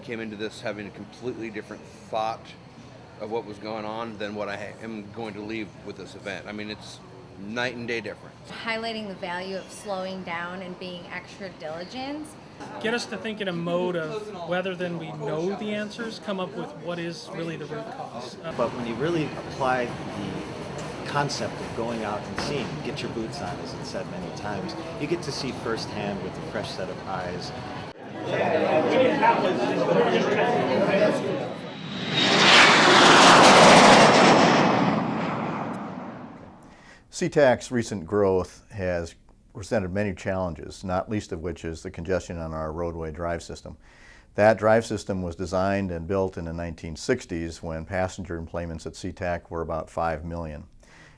came into this having a completely different thought of what was going on than what I am going to leave with this event. I mean, it's night and day difference. Highlighting the value of slowing down and being extra diligent. Get us to think in a mode of, rather than we know the answers, come up with what is really the root cause. But when you really apply the concept of going out and seeing, get your boots on, as it's said many times, you get to see firsthand with a fresh set of eyes. Sea-Tac's recent growth has presented many challenges, not least of which is the congestion on our roadway drive system. That drive system was designed and built in the 1960s when passenger enplanements at Sea-Tac were about 5 million.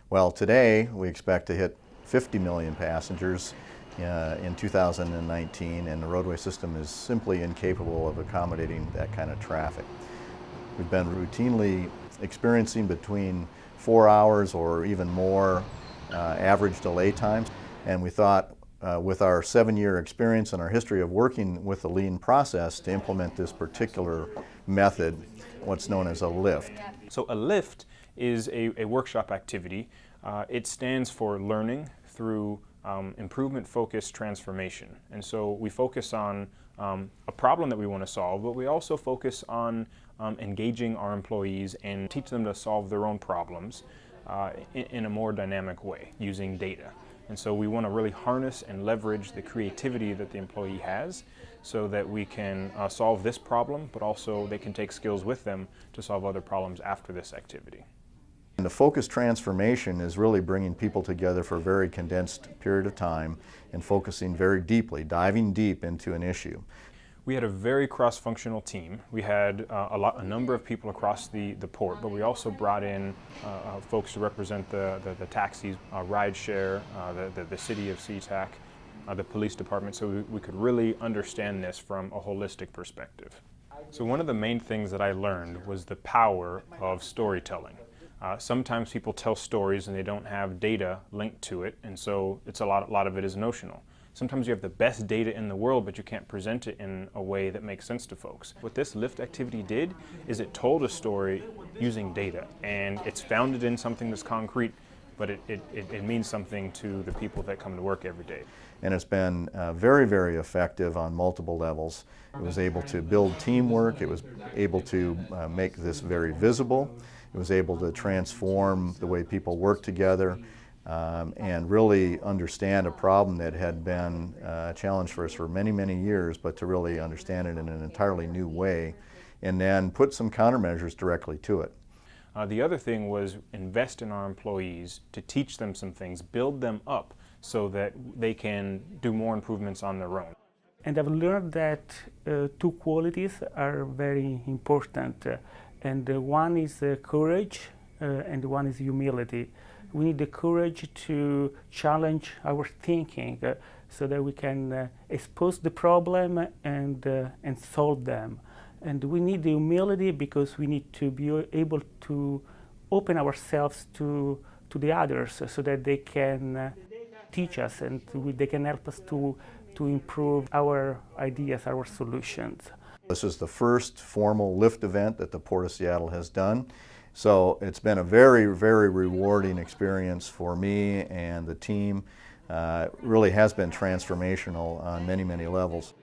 Well, today we expect to hit 50 million passengers in 2019, and the roadway system is simply incapable of accommodating that kind of traffic. We've been routinely experiencing between 4 hours or even more average delay times, and we thought with our 7-year experience and our history of working with the lean process to implement this particular method, what's known as a lift. So a lift is a workshop activity. It stands for learning through improvement-focused transformation. And so we focus on a problem that we want to solve, but we also focus on engaging our employees and teach them to solve their own problems in a more dynamic way using data. And so we want to really harness and leverage the creativity that the employee has so that we can solve this problem, but also they can take skills with them to solve other problems after this activity. And the focused transformation is really bringing people together for a very condensed period of time and focusing very deeply, diving deep into an issue. We had a very cross-functional team. We had a number of people across the port, but we also brought in folks to represent the taxis, rideshare, the city of Sea-Tac, the police department, so we could really understand this from a holistic perspective. So one of the main things that I learned was the power of storytelling. Sometimes people tell stories and they don't have data linked to it, and so it's a lot of it is notional. Sometimes you have the best data in the world, but you can't present it in a way that makes sense to folks. What this lift activity did is it told a story using data, and it's founded in something that's concrete, but it means something to the people that come to work every day. And it's been very, very effective on multiple levels. It was able to build teamwork, it was able to make this very visible, it was able to transform the way people work together, and really understand a problem that had been a challenge for us for many, many years, but to really understand it in an entirely new way, and then put some countermeasures directly to it. The other thing was invest in our employees to teach them some things, build them up so that they can do more improvements on their own. And I've learned that two qualities are very important, and one is courage and one is humility. We need the courage to challenge our thinking so that we can expose the problem and solve them. And we need the humility because we need to be able to open ourselves to the others so that they can teach us and they can help us to improve our ideas, our solutions. This is the first formal lift event that the Port of Seattle has done. So it's been a very, very rewarding experience for me and the team. It really has been transformational on many, many levels.